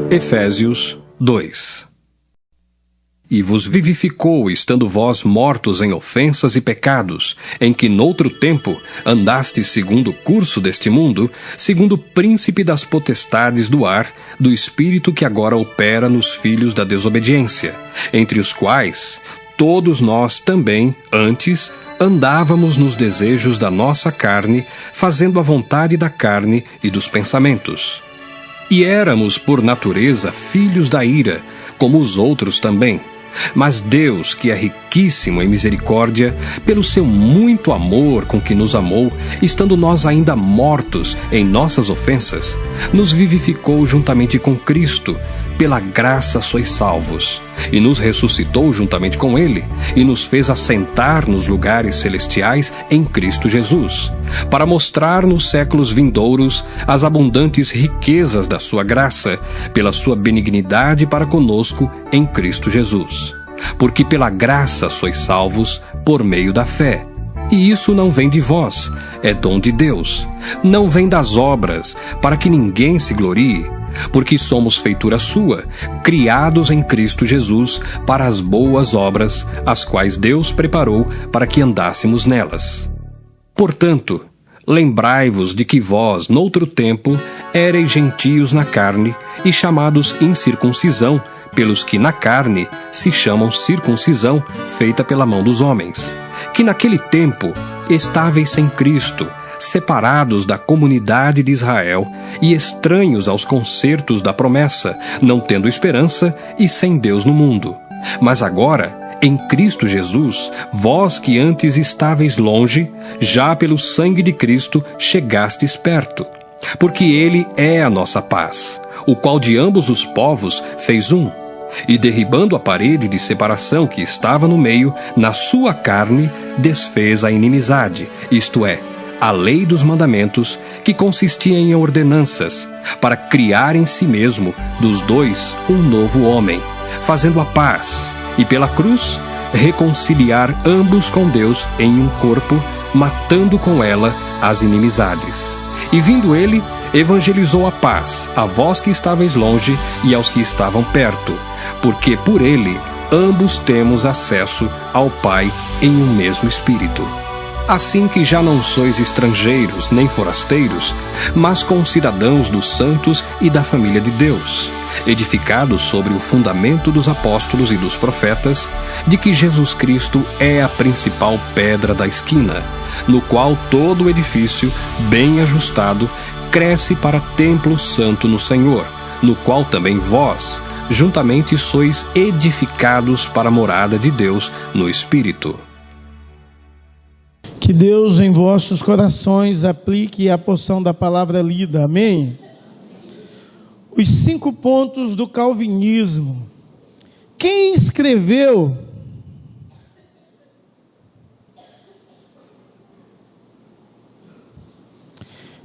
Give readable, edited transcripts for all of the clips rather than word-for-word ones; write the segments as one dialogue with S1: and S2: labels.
S1: Efésios 2. E vos vivificou, estando vós mortos em ofensas e pecados, em que noutro tempo andastes segundo o curso deste mundo, segundo o príncipe das potestades do ar, do espírito que agora opera nos filhos da desobediência, entre os quais todos nós também, antes, andávamos nos desejos da nossa carne, fazendo a vontade da carne e dos pensamentos. E éramos, por natureza, filhos da ira, como os outros também. Mas Deus, que é riquíssimo em misericórdia, pelo seu muito amor com que nos amou, estando nós ainda mortos em nossas ofensas, nos vivificou juntamente com Cristo. Pela graça sois salvos, e nos ressuscitou juntamente com Ele, e nos fez assentar nos lugares celestiais em Cristo Jesus, para mostrar nos séculos vindouros as abundantes riquezas da sua graça, pela sua benignidade para conosco em Cristo Jesus. Porque pela graça sois salvos por meio da fé. E isso não vem de vós, é dom de Deus. Não vem das obras, para que ninguém se glorie, porque somos feitura sua, criados em Cristo Jesus para as boas obras, as quais Deus preparou para que andássemos nelas. Portanto, lembrai-vos de que vós, noutro tempo, éreis gentios na carne e chamados incircuncisão, pelos que na carne se chamam circuncisão, feita pela mão dos homens, que naquele tempo estáveis sem Cristo, separados da comunidade de Israel e estranhos aos concertos da promessa, não tendo esperança e sem Deus no mundo. Mas agora, em Cristo Jesus, vós que antes estáveis longe, já pelo sangue de Cristo chegastes perto. Porque Ele é a nossa paz, o qual de ambos os povos fez um, e derribando a parede de separação que estava no meio, na sua carne desfez a inimizade, isto é, a lei dos mandamentos, que consistia em ordenanças, para criar em si mesmo, dos dois, um novo homem, fazendo a paz, e pela cruz, reconciliar ambos com Deus em um corpo, matando com ela as inimizades. E vindo ele, evangelizou a paz, a vós que estáveis longe e aos que estavam perto, porque por ele ambos temos acesso ao Pai em um mesmo Espírito. Assim que já não sois estrangeiros nem forasteiros, mas concidadãos dos santos e da família de Deus, edificados sobre o fundamento dos apóstolos e dos profetas, de que Jesus Cristo é a principal pedra da esquina, no qual todo o edifício, bem ajustado, cresce para templo santo no Senhor, no qual também vós, juntamente sois edificados para a morada de Deus no Espírito.
S2: Que Deus em vossos corações aplique a porção da palavra lida, amém? Os 5 pontos do calvinismo. Quem escreveu?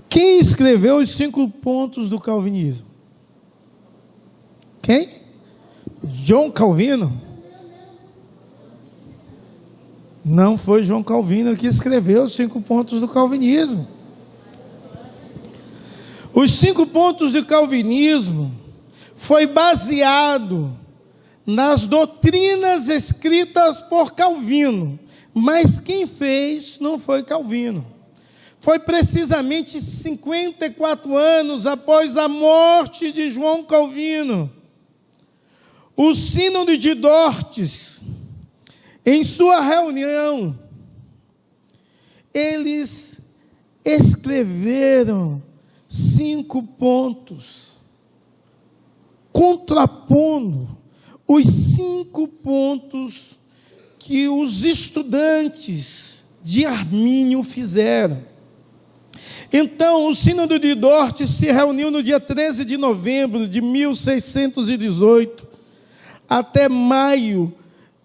S2: Quem escreveu os 5 pontos do calvinismo? Quem? João Calvino? Não foi João Calvino que escreveu os 5 pontos do calvinismo. Os 5 pontos do calvinismo foi baseado nas doutrinas escritas por Calvino, mas quem fez não foi Calvino. Foi precisamente 54 anos após a morte de João Calvino. O Sínodo de Dortes, em sua reunião, eles escreveram 5 pontos, contrapondo os 5 pontos que os estudantes de Armínio fizeram. Então, o Sínodo de Dortes se reuniu no dia 13 de novembro de 1618, até maio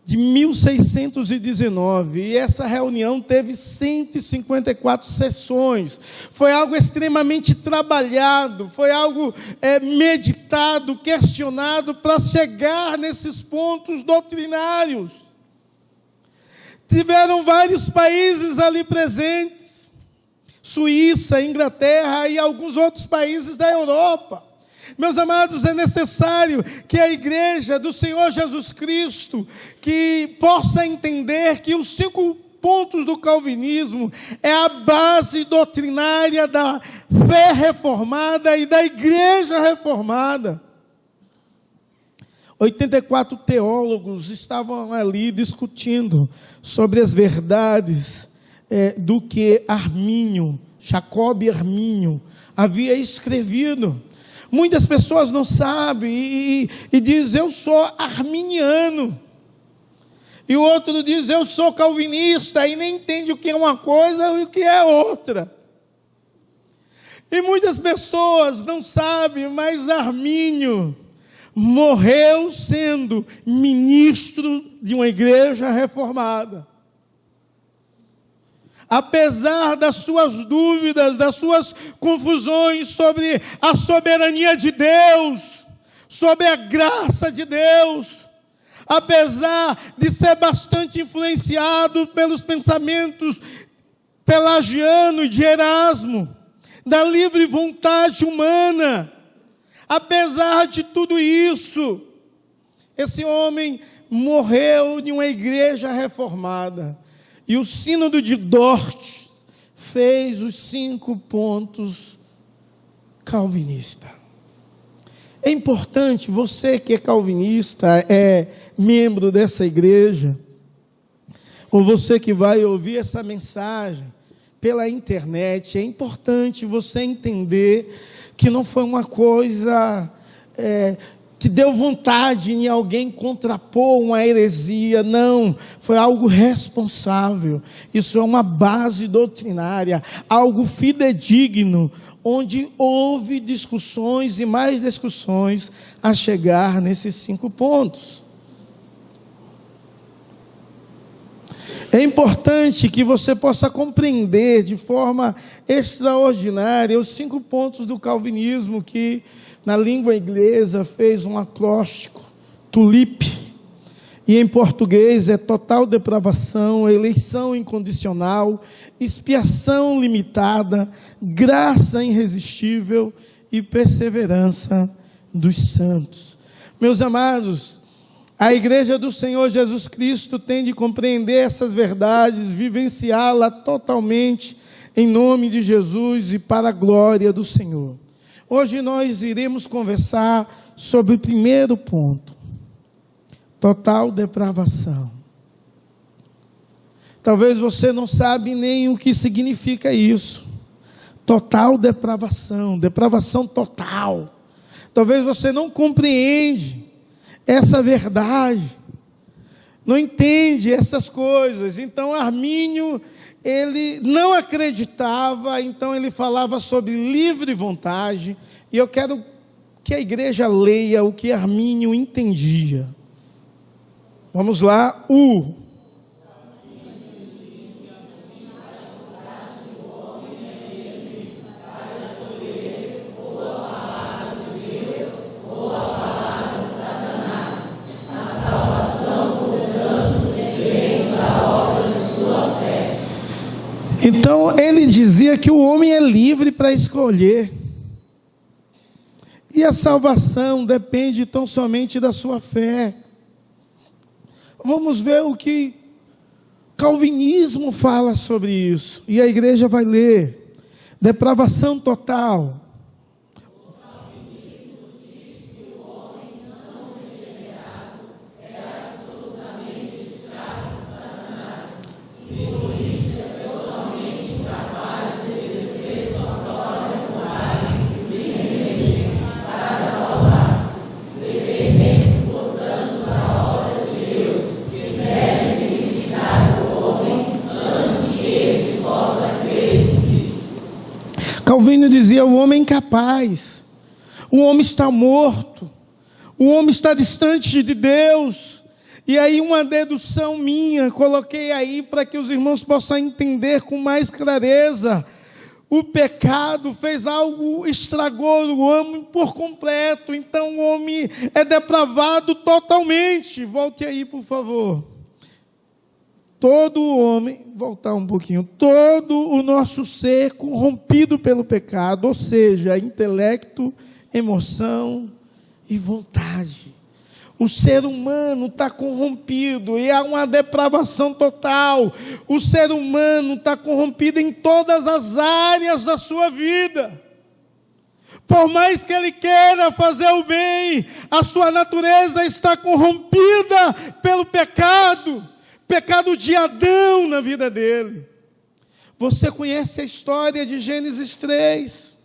S2: de 1619, e essa reunião teve 154 sessões. Foi algo extremamente trabalhado, foi algo meditado, questionado, para chegar nesses pontos doutrinários. Tiveram vários países ali presentes, Suíça, Inglaterra e alguns outros países da Europa. Meus amados, é necessário que a igreja do Senhor Jesus Cristo, que possa entender que os 5 pontos do calvinismo é a base doutrinária da fé reformada e da igreja reformada. 84 teólogos estavam ali discutindo sobre as verdades do que Armínio, Jacob Armínio, havia escrevido. Muitas pessoas não sabem e dizem, eu sou arminiano. E o outro diz, eu sou calvinista, e nem entende o que é uma coisa e o que é outra. E muitas pessoas não sabem, mas Armínio morreu sendo ministro de uma igreja reformada. Apesar das suas dúvidas, das suas confusões sobre a soberania de Deus, sobre a graça de Deus, apesar de ser bastante influenciado pelos pensamentos pelagiano e de Erasmo, da livre vontade humana, apesar de tudo isso, esse homem morreu em uma igreja reformada. E o sínodo de Dort fez os 5 pontos calvinistas. É importante, você que é calvinista, é membro dessa igreja, ou você que vai ouvir essa mensagem pela internet, é importante você entender que não foi uma coisa que deu vontade em alguém contrapor uma heresia, não, foi algo responsável. Isso é uma base doutrinária, algo fidedigno, onde houve discussões e mais discussões a chegar nesses 5 pontos. É importante que você possa compreender de forma extraordinária os 5 pontos do calvinismo, que na língua inglesa fez um acróstico, TULIP, e em português é total depravação, eleição incondicional, expiação limitada, graça irresistível e perseverança dos santos. Meus amados, a igreja do Senhor Jesus Cristo tem de compreender essas verdades, vivenciá-la totalmente em nome de Jesus e para a glória do Senhor. Hoje nós iremos conversar sobre o primeiro ponto, total depravação. Talvez você não sabe nem o que significa isso, total depravação, depravação total. Talvez você não compreende essa verdade, não entende essas coisas. Então Armínio, ele não acreditava, então ele falava sobre livre vontade, e eu quero que a igreja leia o que Armínio entendia. Vamos lá, Então, ele dizia que o homem é livre para escolher. E a salvação depende tão somente da sua fé. Vamos ver o que calvinismo fala sobre isso. E a igreja vai ler. Depravação total. Calvino dizia, o homem é incapaz, o homem está morto, o homem está distante de Deus, E aí uma dedução minha, coloquei aí para que os irmãos possam entender com mais clareza. O pecado fez algo, estragou o homem por completo. Então o homem é depravado totalmente. Volte aí, por favor. Todo homem, voltar um pouquinho, todo o nosso ser corrompido pelo pecado, ou seja, intelecto, emoção e vontade. O ser humano está corrompido e há uma depravação total. O ser humano está corrompido em todas as áreas da sua vida. Por mais que ele queira fazer o bem, a sua natureza está corrompida pelo pecado. Pecado de Adão na vida dele. Você conhece a história de Gênesis 3.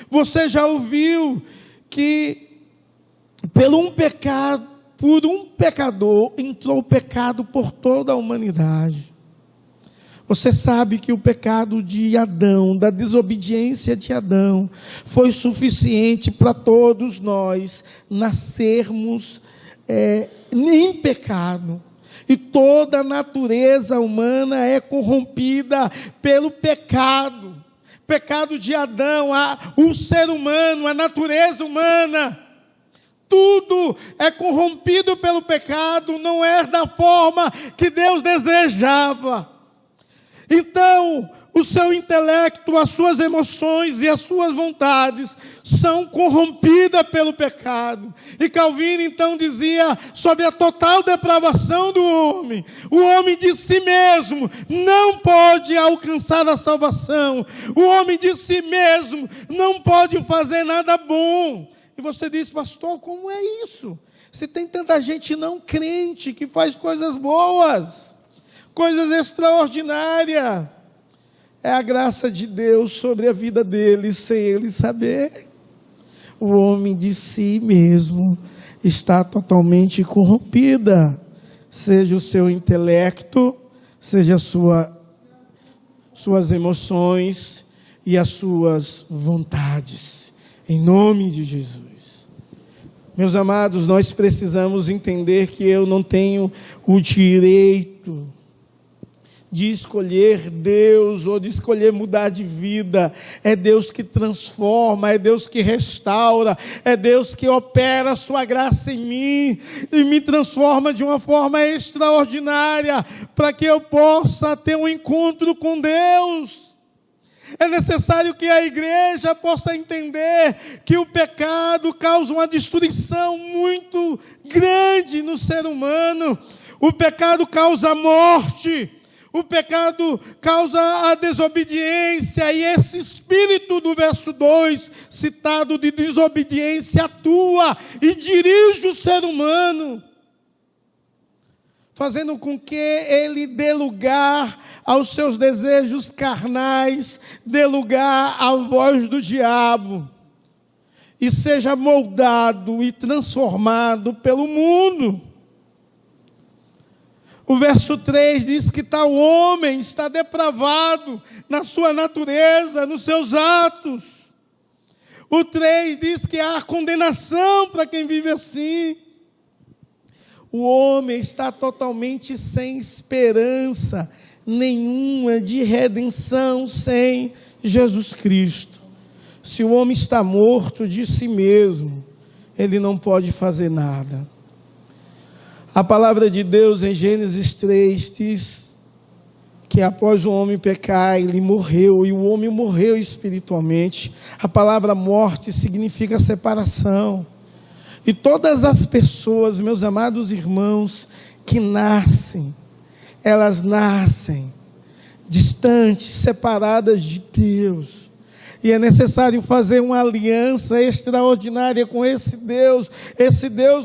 S2: Você já ouviu que por um pecador, entrou o pecado por toda a humanidade. Você sabe que o pecado de Adão, da desobediência de Adão, foi suficiente para todos nós nascermos em pecado. E toda a natureza humana é corrompida pelo pecado. Pecado de Adão, o ser humano, a natureza humana. Tudo é corrompido pelo pecado, não é da forma que Deus desejava. Então, o seu intelecto, as suas emoções e as suas vontades são corrompidas pelo pecado. E Calvino então dizia sobre a total depravação do homem. O homem de si mesmo não pode alcançar a salvação. O homem de si mesmo não pode fazer nada bom. E você diz, pastor, como é isso? Se tem tanta gente não crente que faz coisas boas, coisas extraordinárias. É a graça de Deus sobre a vida deles, sem ele saber. O homem de si mesmo está totalmente corrompida. Seja o seu intelecto, seja suas emoções e as suas vontades. Em nome de Jesus. Meus amados, nós precisamos entender que eu não tenho o direito de escolher Deus ou de escolher mudar de vida. É Deus que transforma, é Deus que restaura, é Deus que opera a sua graça em mim e me transforma de uma forma extraordinária para que eu possa ter um encontro com Deus. É necessário que a igreja possa entender que o pecado causa uma destruição muito grande no ser humano. O pecado causa morte. O pecado causa a desobediência. E esse espírito do verso 2, citado de desobediência, atua e dirige o ser humano, fazendo com que ele dê lugar aos seus desejos carnais, dê lugar à voz do diabo, e seja moldado e transformado pelo mundo. O verso 3 diz que tal homem está depravado na sua natureza, nos seus atos. O 3 diz que há condenação para quem vive assim. O homem está totalmente sem esperança nenhuma de redenção sem Jesus Cristo. Se o homem está morto de si mesmo, ele não pode fazer nada. A palavra de Deus em Gênesis 3 diz que após o homem pecar, ele morreu, e o homem morreu espiritualmente. A palavra morte significa separação. E todas as pessoas, meus amados irmãos, que nascem, elas nascem distantes, separadas de Deus. E é necessário fazer uma aliança extraordinária com esse Deus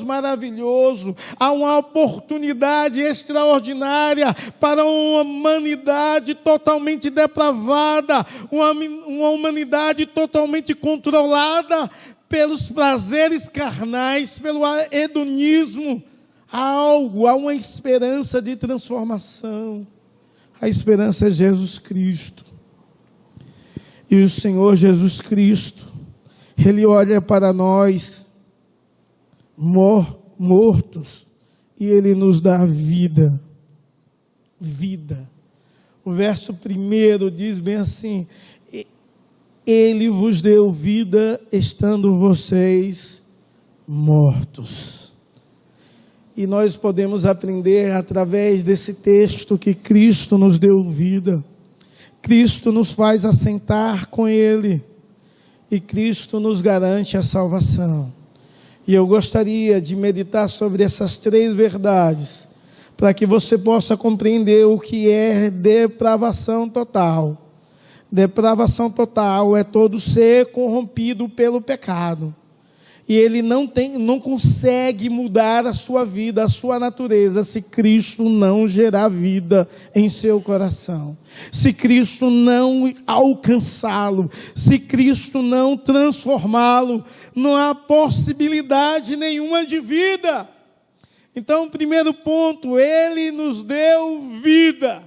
S2: maravilhoso. Há uma oportunidade extraordinária para uma humanidade totalmente depravada, uma humanidade totalmente controlada pelos prazeres carnais, pelo hedonismo. Há uma esperança de transformação. A esperança é Jesus Cristo. E o Senhor Jesus Cristo, Ele olha para nós, mortos e Ele nos dá vida. Vida. O verso 1 diz bem assim: Ele vos deu vida estando vocês mortos. E nós podemos aprender através desse texto que Cristo nos deu vida. Cristo nos faz assentar com Ele. E Cristo nos garante a salvação. E eu gostaria de meditar sobre essas 3 verdades, para que você possa compreender o que é depravação total. Depravação total é todo ser corrompido pelo pecado. E ele não consegue mudar a sua vida, a sua natureza, se Cristo não gerar vida em seu coração. Se Cristo não alcançá-lo, se Cristo não transformá-lo, não há possibilidade nenhuma de vida. Então, o primeiro ponto, Ele nos deu vida.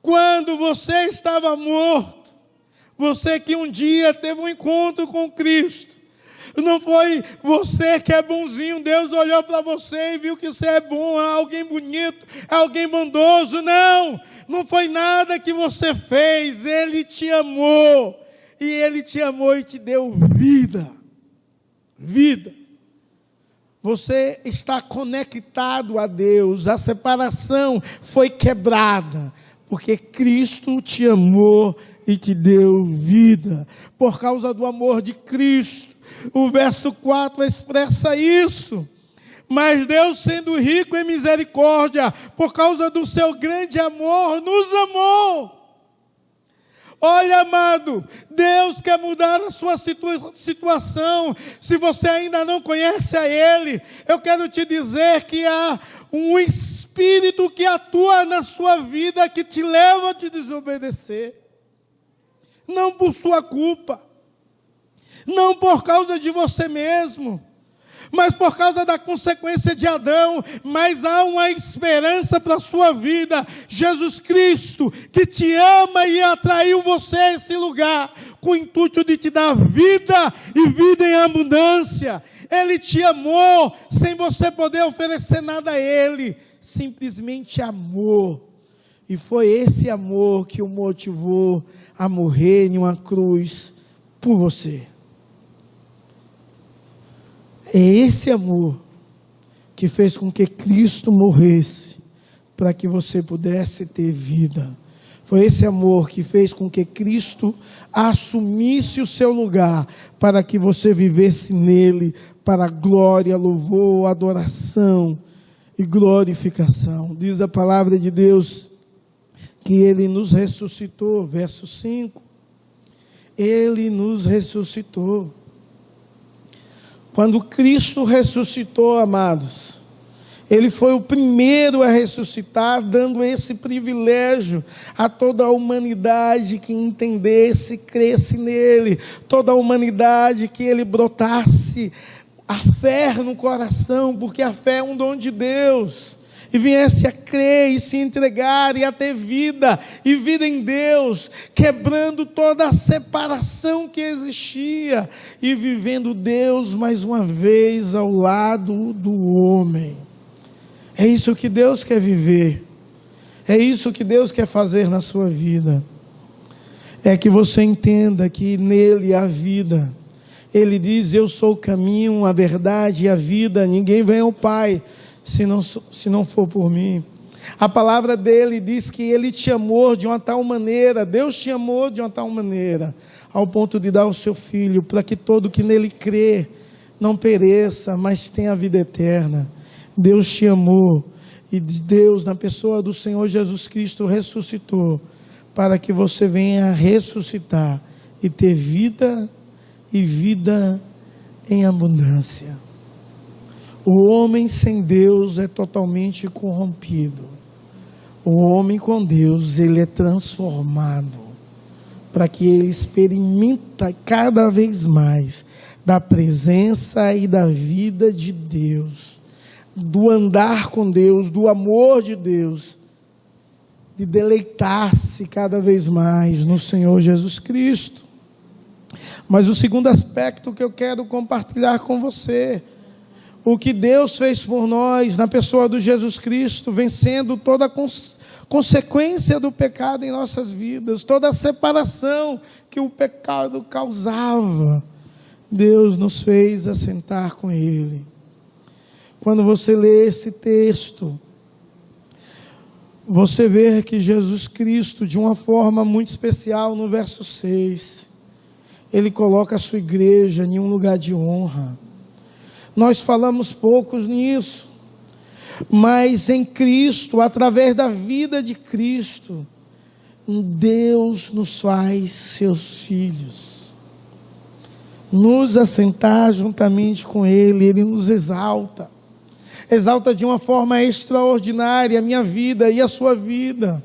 S2: Quando você estava morto, você que um dia teve um encontro com Cristo, não foi você que é bonzinho, Deus olhou para você e viu que você é bom, é alguém bonito, é alguém bondoso. Não foi nada que você fez, Ele te amou. E Ele te amou e te deu vida. Vida. Você está conectado a Deus, a separação foi quebrada, porque Cristo te amou e te deu vida. Por causa do amor de Cristo. O verso 4 expressa isso. Mas Deus, sendo rico em misericórdia, por causa do seu grande amor, nos amou. Olha, amado, Deus quer mudar a sua situação. Se você ainda não conhece a Ele, eu quero te dizer que há um Espírito que atua na sua vida, que te leva a te desobedecer. Não por sua culpa. Não por causa de você mesmo, mas por causa da consequência de Adão. Mas há uma esperança para a sua vida. Jesus Cristo, que te ama e atraiu você a esse lugar, com o intuito de te dar vida e vida em abundância. Ele te amou, sem você poder oferecer nada a Ele. Simplesmente amor. E foi esse amor que o motivou a morrer em uma cruz por você. É esse amor que fez com que Cristo morresse, para que você pudesse ter vida. Foi esse amor que fez com que Cristo assumisse o seu lugar, para que você vivesse nele, para glória, louvor, adoração e glorificação. Diz a palavra de Deus que Ele nos ressuscitou, verso 5. Ele nos ressuscitou. Quando Cristo ressuscitou, amados, Ele foi o primeiro a ressuscitar, dando esse privilégio a toda a humanidade que entendesse, cresce nele, toda a humanidade que Ele brotasse a fé no coração, porque a fé é um dom de Deus, e viesse a crer e se entregar e a ter vida, e vida em Deus, quebrando toda a separação que existia, e vivendo Deus mais uma vez ao lado do homem. É isso que Deus quer viver, é isso que Deus quer fazer na sua vida, é que você entenda que nele há vida. Ele diz: eu sou o caminho, a verdade e a vida, ninguém vem ao Pai se não for por mim. A palavra dele diz que Ele te amou de uma tal maneira, Deus te amou de uma tal maneira, ao ponto de dar o seu Filho, para que todo que nele crê não pereça, mas tenha a vida eterna. Deus te amou, e Deus, na pessoa do Senhor Jesus Cristo, ressuscitou, para que você venha ressuscitar e ter vida, e vida em abundância. O homem sem Deus é totalmente corrompido. O homem com Deus, ele é transformado, para que ele experimente cada vez mais da presença e da vida de Deus, do andar com Deus, do amor de Deus, de deleitar-se cada vez mais no Senhor Jesus Cristo. Mas o segundo aspecto que eu quero compartilhar com você: o que Deus fez por nós na pessoa do Jesus Cristo, vencendo toda a consequência do pecado em nossas vidas, toda a separação que o pecado causava, Deus nos fez assentar com Ele. Quando você lê esse texto, você vê que Jesus Cristo, de uma forma muito especial, no verso 6, Ele coloca a sua igreja em um lugar de honra. Nós falamos poucos nisso, mas em Cristo, através da vida de Cristo, Deus nos faz seus filhos. Nos assentar juntamente com Ele, Ele nos exalta. Exalta de uma forma extraordinária a minha vida e a sua vida,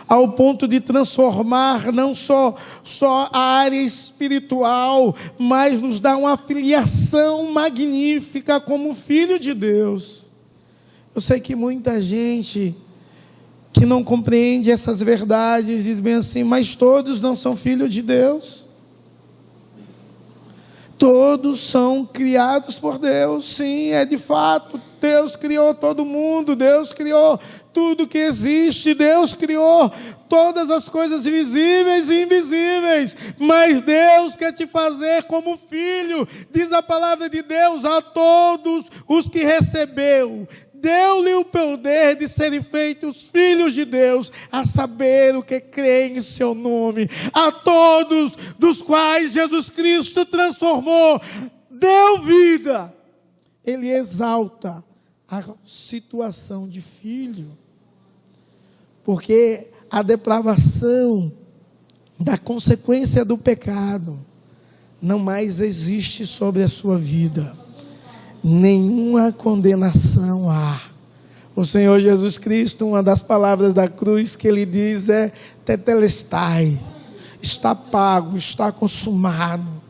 S2: ao ponto de transformar não só a área espiritual, mas nos dá uma filiação magnífica como filho de Deus. Eu sei que muita gente que não compreende essas verdades diz bem assim, mas todos não são filhos de Deus. Todos são criados por Deus, sim, é de fato. Deus criou todo mundo, Deus criou tudo que existe, Deus criou todas as coisas visíveis e invisíveis, mas Deus quer te fazer como filho, diz a palavra de Deus, a todos os que recebeu, deu-lhe o poder de serem feitos filhos de Deus, a saber o que creem em seu nome, a todos dos quais Jesus Cristo transformou, deu vida, Ele exalta a situação de filho, porque a depravação da consequência do pecado não mais existe sobre a sua vida, nenhuma condenação há. O Senhor Jesus Cristo, uma das palavras da cruz que Ele diz é tetelestai, está pago, está consumado.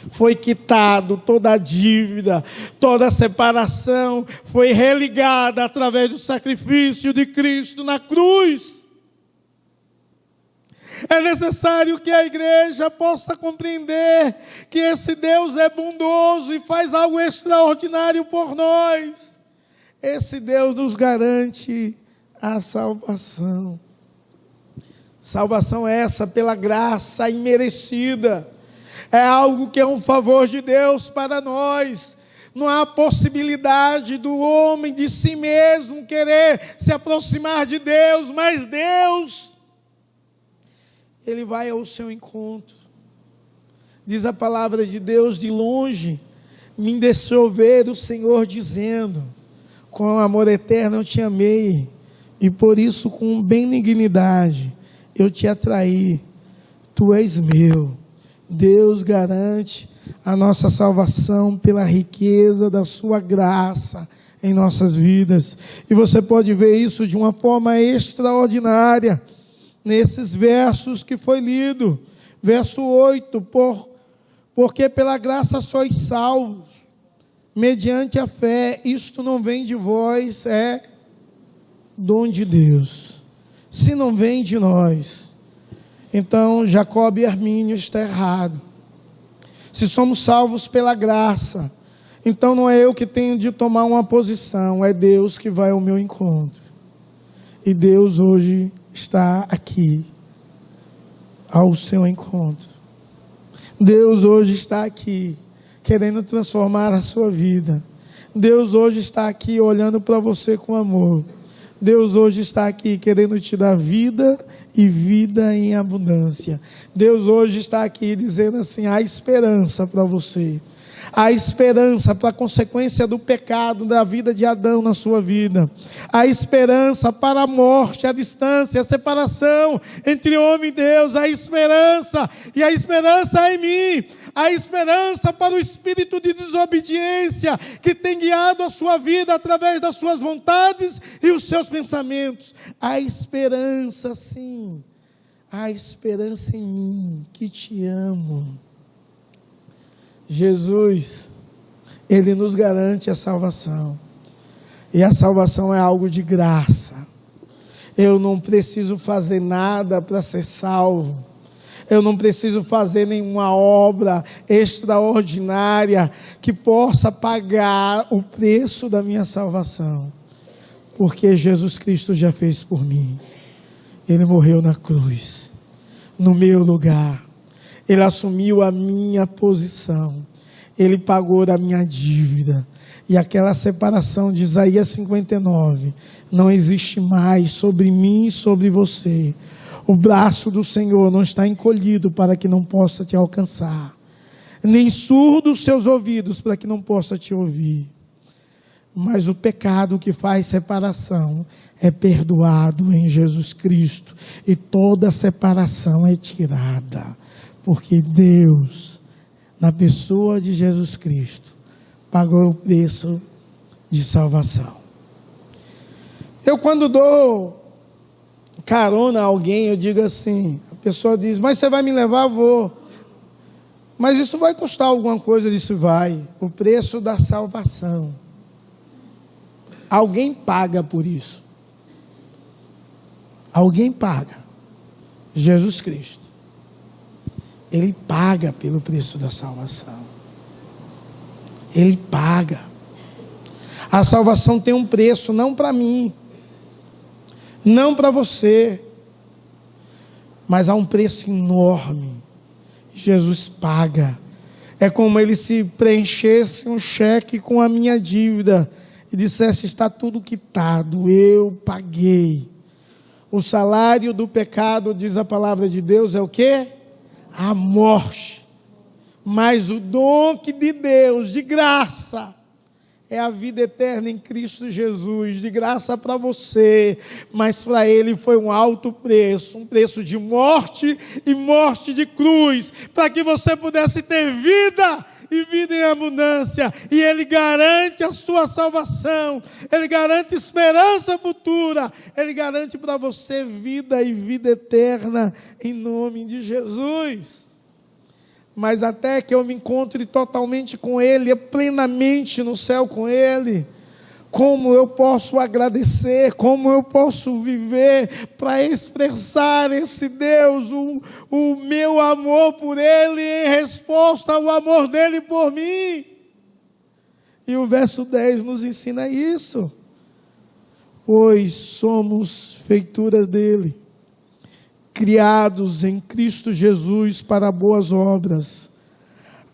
S2: Foi quitado toda a dívida, toda a separação foi religada através do sacrifício de Cristo na cruz. É necessário que a igreja possa compreender que esse Deus é bondoso e faz algo extraordinário por nós. Esse Deus nos garante a salvação. Salvação essa pela graça imerecida. É algo que é um favor de Deus para nós. Não há possibilidade do homem de si mesmo querer se aproximar de Deus, mas Deus, Ele vai ao seu encontro. Diz a palavra de Deus, de longe me deixou ver o Senhor dizendo, com amor eterno eu te amei, e por isso com benignidade eu te atraí, tu és meu. Deus garante a nossa salvação pela riqueza da sua graça em nossas vidas. E você pode ver isso de uma forma extraordinária nesses versos que foi lido. Verso 8, porque pela graça sois salvos, mediante a fé, isto não vem de vós, é dom de Deus. Se não vem de nós, então Jacob e Armínio está errado. Se somos salvos pela graça, então não é eu que tenho de tomar uma posição, é Deus que vai ao meu encontro. E Deus hoje está aqui, ao seu encontro. Deus hoje está aqui, querendo transformar a sua vida. Deus hoje está aqui olhando para você com amor. Deus hoje está aqui querendo te dar vida e vida em abundância. Deus hoje está aqui dizendo assim, há esperança para você. Há esperança para a consequência do pecado da vida de Adão na sua vida. Há esperança para a morte, a distância, a separação entre homem e Deus. Há esperança, e a esperança é em mim. Há esperança para o espírito de desobediência que tem guiado a sua vida através das suas vontades e os seus pensamentos. Há esperança, sim. Há esperança em mim, que te amo. Jesus, Ele nos garante a salvação. E a salvação é algo de graça. Eu não preciso fazer nada para ser salvo. Eu não preciso fazer nenhuma obra extraordinária que possa pagar o preço da minha salvação, porque Jesus Cristo já fez por mim. Ele morreu na cruz, no meu lugar. Ele assumiu a minha posição. Ele pagou a minha dívida. E aquela separação de Isaías 59 não existe mais sobre mim e sobre você. O braço do Senhor não está encolhido para que não possa te alcançar, nem surdo os seus ouvidos para que não possa te ouvir. Mas o pecado que faz separação é perdoado em Jesus Cristo, e toda separação é tirada, porque Deus, na pessoa de Jesus Cristo, pagou o preço de salvação. Eu, quando dou carona a alguém, eu digo assim, a pessoa diz, mas você vai me levar? Vou. Mas isso vai custar alguma coisa? Eu disse, vai. O preço da salvação. Alguém paga por isso. Alguém paga. Jesus Cristo. Ele paga pelo preço da salvação. Ele paga. A salvação tem um preço, não para mim, não para você, mas há um preço enorme. Jesus paga. É como ele se preenchesse um cheque com a minha dívida e dissesse, está tudo quitado, eu paguei. O salário do pecado, diz a palavra de Deus, é o quê? A morte. Mas o dom que de Deus, de graça, é a vida eterna em Cristo Jesus, de graça para você, mas para Ele foi um alto preço, um preço de morte e morte de cruz, para que você pudesse ter vida e vida em abundância, e Ele garante a sua salvação, Ele garante esperança futura, Ele garante para você vida e vida eterna, em nome de Jesus. Mas até que eu me encontre totalmente com Ele, plenamente no céu com Ele, como eu posso agradecer, como eu posso viver para expressar esse Deus, o meu amor por Ele, em resposta ao amor dEle por mim. E o verso 10 nos ensina isso. Pois somos feituras dEle, criados em Cristo Jesus para boas obras,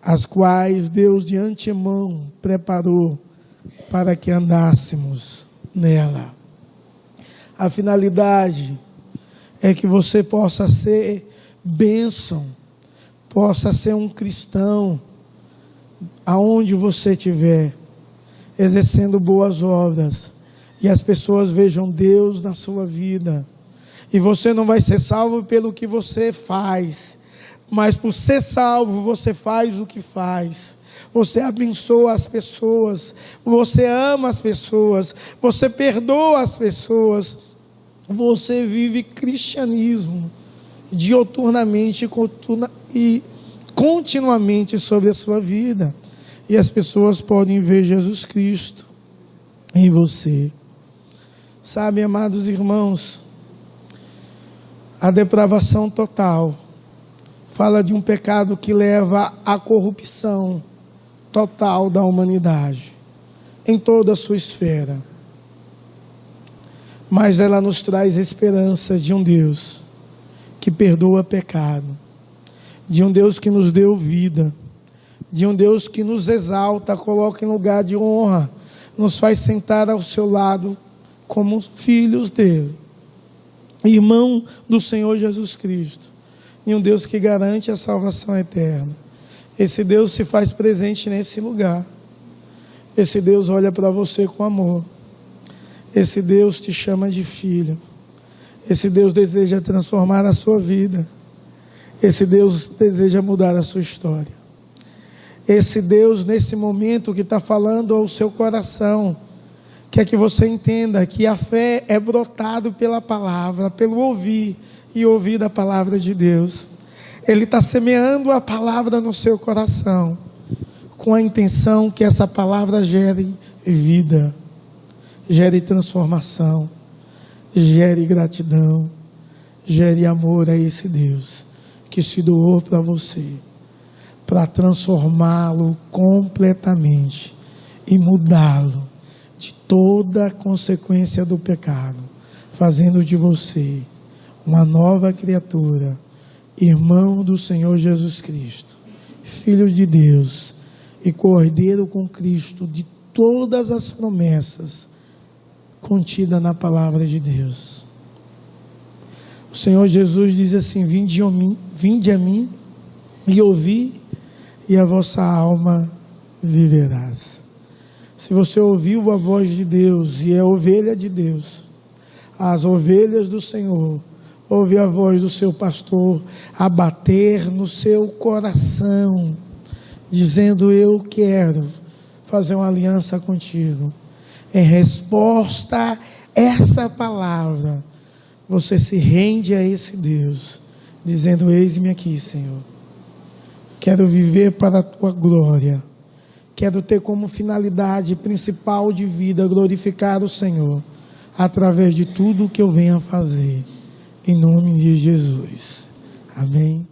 S2: as quais Deus de antemão preparou para que andássemos nela. A finalidade é que você possa ser bênção, possa ser um cristão, aonde você estiver, exercendo boas obras, e as pessoas vejam Deus na sua vida. E você não vai ser salvo pelo que você faz, mas por ser salvo, você faz o que faz. Você abençoa as pessoas, você ama as pessoas, você perdoa as pessoas, você vive cristianismo dioturnamente e continuamente sobre a sua vida. E as pessoas podem ver Jesus Cristo em você. Sabe, amados irmãos, a depravação total fala de um pecado que leva à corrupção total da humanidade, em toda a sua esfera. Mas ela nos traz esperança de um Deus que perdoa pecado, de um Deus que nos deu vida, de um Deus que nos exalta, coloca em lugar de honra, nos faz sentar ao seu lado como filhos dele, irmão do Senhor Jesus Cristo, e um Deus que garante a salvação eterna. Esse Deus se faz presente nesse lugar. Esse Deus olha para você com amor. Esse Deus te chama de filho. Esse Deus deseja transformar a sua vida. Esse Deus deseja mudar a sua história. Esse Deus, nesse momento que está falando ao seu coração, quer que você entenda que a fé é brotado pela palavra, pelo ouvir e ouvir da palavra de Deus. Ele está semeando a palavra no seu coração, com a intenção que essa palavra gere vida, gere transformação, gere gratidão, gere amor a esse Deus que se doou para você, para transformá-lo completamente e mudá-lo de toda a consequência do pecado, fazendo de você uma nova criatura, irmão do Senhor Jesus Cristo, Filho de Deus e cordeiro com Cristo de todas as promessas contidas na palavra de Deus. O Senhor Jesus diz assim: vinde a mim e ouvi, e a vossa alma viverás. Se você ouviu a voz de Deus e é ovelha de Deus, as ovelhas do Senhor, ouve a voz do seu pastor a bater no seu coração, dizendo: eu quero fazer uma aliança contigo. Em resposta a essa palavra, você se rende a esse Deus, dizendo: eis-me aqui, Senhor. Quero viver para a tua glória. Quero ter como finalidade principal de vida glorificar o Senhor, através de tudo que eu venha fazer. Em nome de Jesus. Amém.